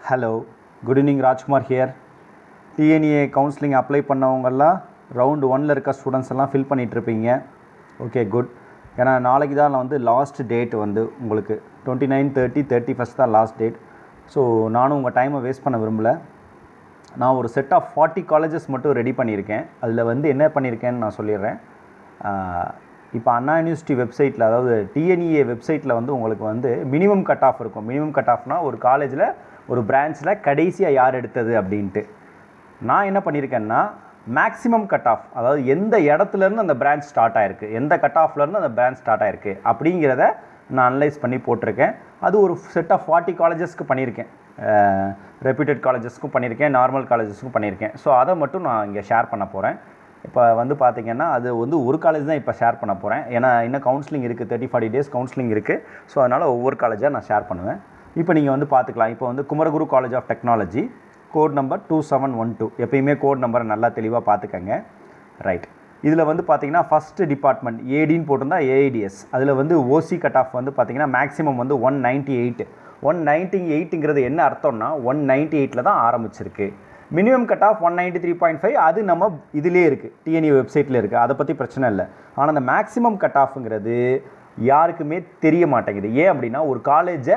Hello, good evening. Rajkumar here. DNA counselling apply பண்ணவங்கெல்லாம் round 1ல் இருக்க ஸ்டூடெண்ட்ஸ் எல்லாம் ஃபில் பண்ணிகிட்ருப்பீங்க. Okay, good. ஏன்னா நாளைக்கு தான் நான் லாஸ்ட் டேட் உங்களுக்கு 29, 30, 31 தான் லாஸ்ட் டேட். ஸோ நானும் உங்கள் டைமை வேஸ்ட் பண்ண விரும்பலை. நான் ஒரு செட் ஆஃப் 40 காலேஜஸ் மட்டும் ரெடி பண்ணியிருக்கேன். அதில் என்ன பண்ணியிருக்கேன்னு நான் சொல்லிடுறேன். இப்போ அண்ணா யூனிவர்சிட்டி வெப்சைட்டில், அதாவது டிஎன்இஏ வெப்சைட்டில் உங்களுக்கு மினிமம் கட் ஆஃப் இருக்கும். மினிமம் கட் ஆஃப்னா ஒரு காலேஜில் ஒரு பிரான்ச்சில் கடைசியாக யார் எடுத்தது அப்படின்ட்டு. நான் என்ன பண்ணியிருக்கேன்னா மேக்ஸிமம் கட் ஆஃப், அதாவது எந்த இடத்துலேருந்து அந்த பிரான்ச் ஸ்டார்ட் ஆகிருக்கு, எந்த கட் ஆஃப்லேருந்து அந்த பிரான்ச் ஸ்டார்ட் ஆகிருக்கு அப்படிங்கிறத நான் அனலைஸ் பண்ணி போட்டிருக்கேன். அது ஒரு செட் ஆஃப் 40 காலேஜஸ்க்கு பண்ணியிருக்கேன். ரெப்யூட்டட் காலேஜஸ்க்கும் பண்ணியிருக்கேன், நார்மல் காலேஜஸ்க்கும் பண்ணியிருக்கேன். ஸோ அதை மட்டும் நான் இங்கே ஷேர் பண்ண போகிறேன். இப்போ பார்த்திங்கன்னா அது ஒரு காலேஜ் தான் இப்போ ஷேர் பண்ண போகிறேன். ஏன்னா இன்னும் கவுன்சிலிங் இருக்குது, 30-40 டேஸ் கவுன்சிலிங் இருக்குது. ஸோ அதனால் ஒவ்வொரு காலேஜாக நான் ஷேர் பண்ணுவேன். இப்போ நீங்கள் பார்த்துக்கலாம். இப்போ Kumaraguru college of technology, code number 2712. எப்பயுமே கோட் நம்பரை நல்லா தெளிவாக பார்த்துக்கங்க. ரைட். இதில் பார்த்திங்கன்னா ஃபஸ்ட்டு டிபார்ட்மெண்ட் ஏடின்னு போட்டிருந்தா ஏஐடிஎஸ். அதில் ஓசி கட் ஆஃப் பார்த்திங்கன்னா மேக்ஸிமம் 198. 198ங்கிறது என்ன அர்த்தம்னா 198ல் தான் ஆரம்பிச்சிருக்கு. Minimum cut of 193.5. அது நம்ம இதிலே இருக்குது, டிஎன்இ வெப்சைட்டில் இருக்குது. அதை பற்றி பிரச்சனை இல்லை. ஆனால் அந்த மேக்ஸிமம் கட் ஆஃப்ங்கிறது யாருக்குமே தெரிய மாட்டேங்குது. ஏன் அப்படின்னா ஒரு காலேஜை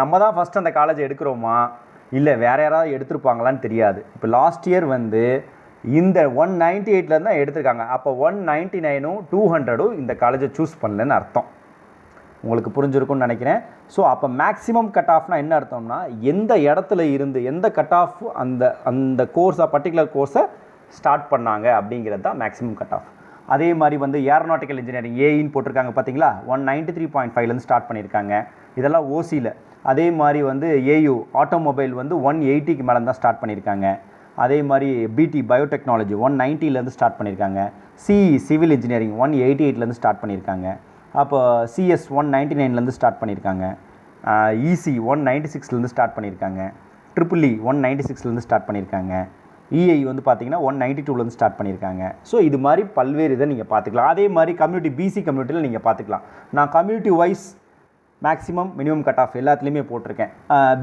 நம்ம தான் ஃபஸ்ட் அந்த காலேஜை எடுக்கிறோமா இல்லை வேறு யாராவது எடுத்திருப்பாங்களான்னு தெரியாது. இப்போ லாஸ்ட் இயர் இந்த 198 தான் எடுத்திருக்காங்க. அப்போ 199ம் 200ம் இந்த காலேஜை சூஸ் பண்ணலன்னு அர்த்தம். உங்களுக்கு புரிஞ்சிருக்கும்னு நினைக்கிறேன். ஸோ அப்போ மேக்ஸிமம் கட் ஆஃப்னா என்ன அர்த்தம்னா எந்த இடத்துல இருந்து எந்த கட் ஆஃப் அந்த கோர்ஸை, பர்டிகுலர் கோர்ஸை ஸ்டார்ட் பண்ணாங்க அப்படிங்கிறது தான் மேக்ஸிமம் கட் ஆஃப். அதே மாதிரி ஏரோநாட்டிக்கல் இன்ஜினியரிங் ஏஇன்னு போட்டிருக்காங்க பார்த்தீங்களா, 193.5லேருந்து ஸ்டார்ட் பண்ணியிருக்காங்க. இதெல்லாம் ஓசியில். அதே மாதிரி ஏயு ஆட்டோமொபைல் 180க்கு மேலே தான் ஸ்டார்ட் பண்ணியிருக்காங்க. அதே மாதிரி பிடி பயோடெக்னாலஜி 190லேருந்து ஸ்டார்ட் பண்ணியிருக்காங்க. சிஇ சிவில் இன்ஜினியரிங் 188லேருந்து ஸ்டார்ட் பண்ணியிருக்காங்க. அப்போ சிஎஸ் 199லேருந்து ஸ்டார்ட் பண்ணியிருக்காங்க. இசி 196லேருந்து ஸ்டார்ட் பண்ணியிருக்காங்க. ட்ரிபிள்இ 196லேருந்து ஸ்டார்ட் பண்ணியிருக்காங்க. இஐ பார்த்திங்கன்னா 192லேருந்து ஸ்டார்ட் பண்ணியிருக்காங்க. ஸோ இது மாதிரி பல்வேறு இதை நீங்கள் பார்த்துக்கலாம். அதே மாதிரி கம்யூனிட்டி, பிசி கம்யூனிட்டியில் நீங்கள் பார்த்துக்கலாம். நான் community wise maximum minimum cut off எல்லாத்துலேயுமே போட்டிருக்கேன்.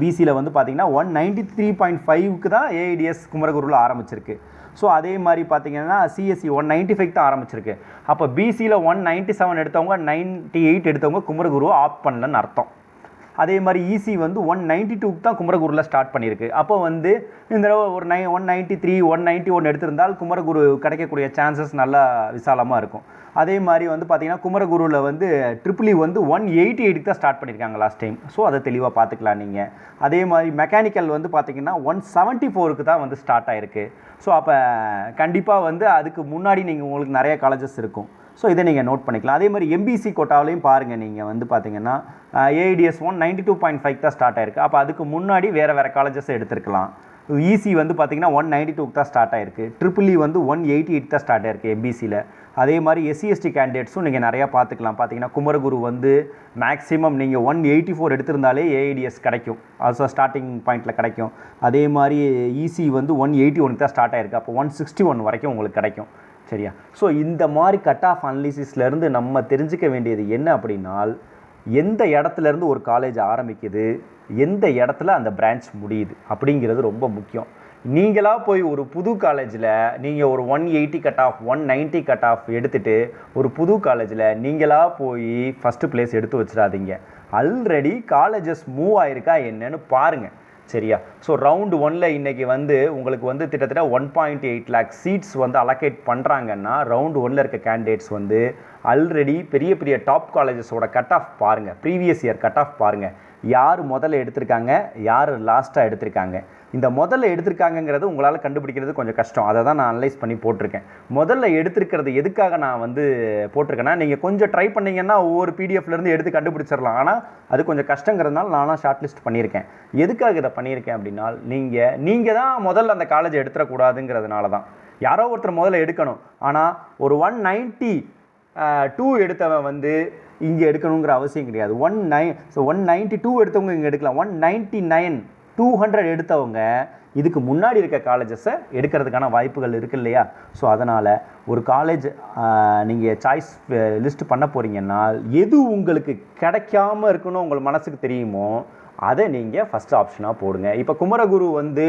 பிசியில் பார்த்திங்கன்னா 193.5க்கு தான் ஏஐடிஎஸ் குமரகுருவில் ஆரம்பிச்சிருக்கு. ஸோ அதே மாதிரி பார்த்திங்கன்னா சிஎஸ்சி 195 தான் ஆரம்பிச்சிருக்கு. அப்போ பிசியில் 197 எடுத்தவங்க 98 எடுத்தவங்க குமரகுருவை ஆப் பண்ணலன்னு அர்த்தம். அதே மாதிரி இசி 192க்கு தான் குமரகுருவில் ஸ்டார்ட் பண்ணியிருக்கு. அப்போ இந்த தடவை ஒரு 193, 191 எடுத்திருந்தால் குமரகுரு கிடைக்கக்கூடிய சான்சஸ் நல்லா விசாலமாக இருக்கும். அதே மாதிரி பார்த்திங்கன்னா குமரகுருவில் ட்ரிபிள்இ 188க்கு தான் ஸ்டார்ட் பண்ணியிருக்காங்க லாஸ்ட் டைம். ஸோ அதை தெளிவாக பார்த்துக்கலாம் நீங்கள். அதே மாதிரி மெக்கானிக்கல் பார்த்திங்கன்னா 174க்கு தான் ஸ்டார்ட் ஆகிருக்கு. ஸோ அப்போ கண்டிப்பாக அதுக்கு முன்னாடி உங்களுக்கு நிறைய காலேஜஸ் இருக்கும். ஸோ இதை நீங்கள் நோட் பண்ணிக்கலாம். அதே மாதிரி எம்பிசி கோட்டாவிலையும் பாருங்கள். நீங்கள் பார்த்தீங்கன்னா ஏஐடிஎஸ் 192.5 தான் ஸ்டார்ட் ஆகிருக்கு. அப்போ அதுக்கு முன்னாடி வேறு காலேஜஸ் எடுத்துருக்கலாம். இசி பார்த்திங்கன்னா 192க்கு தான் ஸ்டார்ட் ஆகிருக்கு. ட்ரிபிள்இ 188 தான் ஸ்டார்ட் ஆகிருக்கு எம்பிசியில். அதே மாதிரி எஸ்சிஎஸ்டி கேண்டிடேட்ஸும் நீங்கள் நிறையா பார்த்துக்கலாம். பார்த்தீங்கன்னா குமரகுரு மேக்ஸிமம் நீங்கள் 184 எடுத்திருந்தாலே ஏஐடிஎஸ் கிடைக்கும். அது ஸ்டார்டிங் பாயிண்டில் கிடைக்கும். அதே மாதிரி இசி 181 தான் ஸ்டார்ட் ஆகிருக்கு. அப்போ 161 வரைக்கும் உங்களுக்கு கிடைக்கும். சரியா? ஸோ இந்த மாதிரி கட் ஆஃப் அனாலிசிஸ்லேருந்து நம்ம தெரிஞ்சுக்க வேண்டியது என்ன அப்படின்னால் எந்த இடத்துலேருந்து ஒரு காலேஜ் ஆரம்பிக்குது, எந்த இடத்துல அந்த பிரான்ச் முடியுது அப்படிங்கிறது ரொம்ப முக்கியம். நீங்களாக போய் ஒரு புது காலேஜில் நீங்கள் ஒரு 180 கட் ஆஃப் 190 கட் ஆஃப் எடுத்துகிட்டு ஒரு புது காலேஜில் நீங்களாக போய் ஃபஸ்ட்டு பிளேஸ் எடுத்து வச்சிடாதீங்க. ஆல்ரெடி காலேஜஸ் மூவ் ஆகிருக்கா என்னன்னு பாருங்கள். சரியா? ஸோ ரவுண்டு 1ல் இன்றைக்கி உங்களுக்கு கிட்டத்தட்ட 1.8 lakh சீட்ஸ் அலோகேட் பண்ணுறாங்கன்னா ரவுண்டு 1ல் இருக்க கேண்டிடேட்ஸ் ஆல்ரெடி பெரிய பெரிய டாப் காலேஜஸோட கட் ஆஃப் பாருங்கள். ப்ரீவியஸ் இயர் கட் ஆஃப் பாருங்கள். யார் முதல்ல எடுத்திருக்காங்க, யார் லாஸ்ட்டாக எடுத்திருக்காங்க. இந்த முதல்ல எடுத்திருக்காங்கங்கிறது உங்களால் கண்டுபிடிக்கிறது கொஞ்சம் கஷ்டம். அதை தான் நான் அனலைஸ் பண்ணி போட்டிருக்கேன். முதல்ல எடுத்திருக்கிறது எதுக்காக நான் போட்டிருக்கேன்னா, நீங்கள் கொஞ்சம் ட்ரை பண்ணிங்கன்னா ஒவ்வொரு பிடிஎஃப்லேருந்து எடுத்து கண்டுபிடிச்சிடலாம். ஆனால் அது கொஞ்சம் கஷ்டங்கிறதுனால நானும் ஷார்ட் லிஸ்ட் பண்ணியிருக்கேன். எதுக்காக இதை பண்ணியிருக்கேன் அப்படின்னா, நீங்கள் தான் முதல்ல அந்த காலேஜை எடுத்துடக்கூடாதுங்கிறதுனால தான். யாரோ ஒருத்தர் முதல்ல எடுக்கணும். ஆனால் ஒரு 192 எடுத்தவன் இங்கே எடுக்கணுங்கிற அவசியம் கிடையாது. 192 எடுத்தவங்க இங்கே எடுக்கலாம். 199, 200 எடுத்தவங்க இதுக்கு முன்னாடி இருக்க காலேஜஸை எடுக்கிறதுக்கான வாய்ப்புகள் இருக்குது இல்லையா? ஸோ அதனால் ஒரு காலேஜ் நீங்கள் சாய்ஸ் லிஸ்ட் பண்ண போகிறீங்கன்னா எது உங்களுக்கு கிடைக்காம இருக்குன்னு உங்கள் மனசுக்கு தெரியுமோ அதை நீங்கள் ஃபஸ்ட் ஆப்ஷனாக போடுங்க. இப்போ குமரகுரு வந்து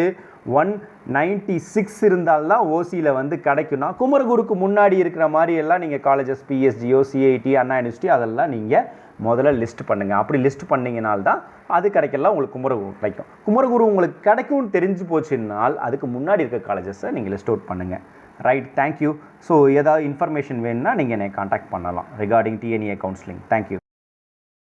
196 இருந்தால்தான் ஓசியில் வந்து கிடைக்கும்னா குமரகுருக்கு முன்னாடி இருக்கிற மாதிரி எல்லாம் நீங்கள் காலேஜஸ் பிஎஸ்ஜிஓ சிஐடி அண்ணா யூனிவர்சிட்டி அதெல்லாம் நீங்கள் முதல்ல லிஸ்ட் பண்ணுங்கள். அப்படி லிஸ்ட் பண்ணிங்கனால்தான் அது கிடைக்கலாம் உங்களுக்கு குமரகுரு கிடைக்கும். குமரகுரு உங்களுக்கு கிடைக்கும்னு தெரிஞ்சு போச்சுன்னால் அதுக்கு முன்னாடி இருக்க காலேஜஸை நீங்கள் லிஸ்ட் அவுட் பண்ணுங்கள். Right, thank you. ஸோ ஏதாவது இன்ஃபர்மேஷன் வேணும்னா நீங்கள் என்னை காண்டாக்ட் பண்ணலாம் ரிகார்டிங் டிஎன்ஏ கவுன்சிலிங். தேங்க்யூ.